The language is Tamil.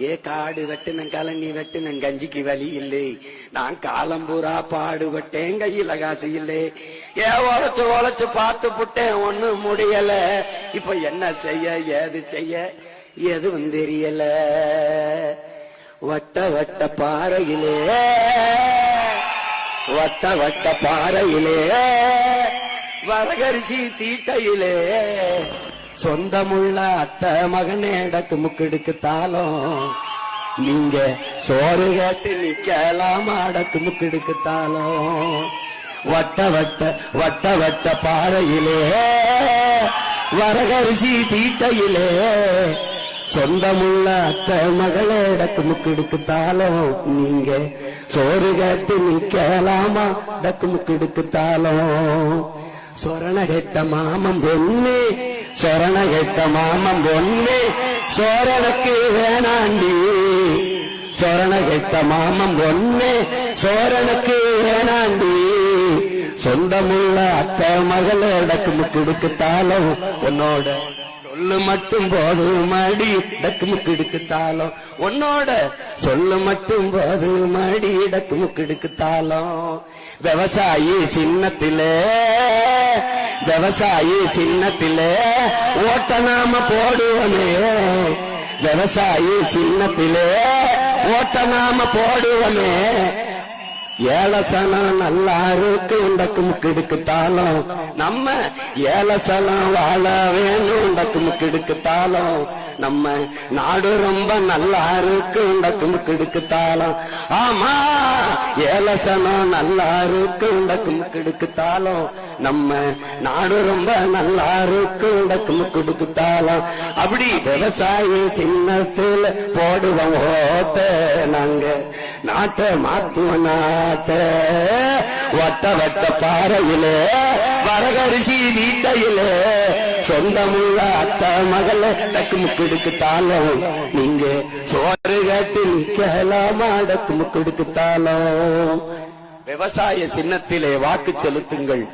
ஏ காடு வெட்டின கலனி வெட்டின கஞ்சிக்கு வழி இல்லை, நான் காலம்பூரா பாடுபட்டேன் கையில காசு இல்லை. ஏ உழைச்சு உழைச்சு பார்த்து புட்டேன் ஒண்ணு முடியல, இப்ப என்ன செய்ய ஏது செய்ய எதுவும் தெரியல. வட்ட வட்ட பாறையிலே வட்ட வட்ட பாறையிலே வரகரிசி தீட்டையிலே சொந்தமுள்ள அத்தை மகனே டக்கு முக்கெடுக்கு தாளம், நீங்க சோறு கேட்டு நிக்கலாமா டக்கு முக்கெடுக்கு தாளம். வட்ட வட்ட வட்ட வட்ட பாறையிலே வரகரிசி தீட்டையிலே சொந்தமுள்ள அத்தை மகளே டக்கு முக்கெடுக்கு தாளம், நீங்க சோறு கேட்டு நிக்கலாமா டக்கு முக்கெடுக்கு தாளம். சொரண கெட்ட மாமம் பொண்ணு சொரண கெட்ட மாமம் பொண்ணு சோரனுக்கு வேணாண்டி, சொரண கெட்ட மாமம் பொண்ணு சோரனுக்கு வேணாண்டி, சொந்தமுள்ள அத்தை மகளே டக்கு முக்கெடுக்கு தாளம், உன்னோட சொல்லு மட்டும் போது மடி டக்கு முக்கெடுக்கு தாளம், உன்னோட சொல்லு மட்டும் போது மடி டக்கு முக்கெடுக்கு தாளம். விவசாயி சின்னத்திலே விவசாயி சின்னத்திலே ஓட்ட நாம போடுவோமே, விவசாயி சின்னத்திலே ஓட்ட நாம போடுவோமே, ஏலசனம் நல்லா இருக்கு டக்கு முக்கெடுக்கு தாளம், நம்ம ஏலசனம் வாழ வேணும் டக்கு முக்கெடுக்கு தாளம், நம்ம நாடு ரொம்ப நல்லா இருக்கு டக்கு முக்கெடுக்கு தாளம். ஆமா ஏலசனம் நல்லா இருக்கு டக்கு முக்கெடுக்கு தாளம், நம்ம நாடு ரொம்ப நல்லா இருக்கு டக்கு முக்கெடுக்கு தாளம். அப்படி விவசாயி சின்னத்துல போடுவோம் ஓட்ட, நாங்க நாட்டை மாத்துவோம் நாட்ட. வட்ட வட்ட பாறையிலே வரகரிசி வீட்டையிலே சொந்தமுள்ள அத்தை மகள டக்கு முக்கெடுக்கு தாளம், நீங்க சோறு கேட்டு நிக்கலாமா டக்கு முக்கெடுக்கு தாளம். விவசாய சின்னத்திலே வாக்கு செலுத்துங்கள்.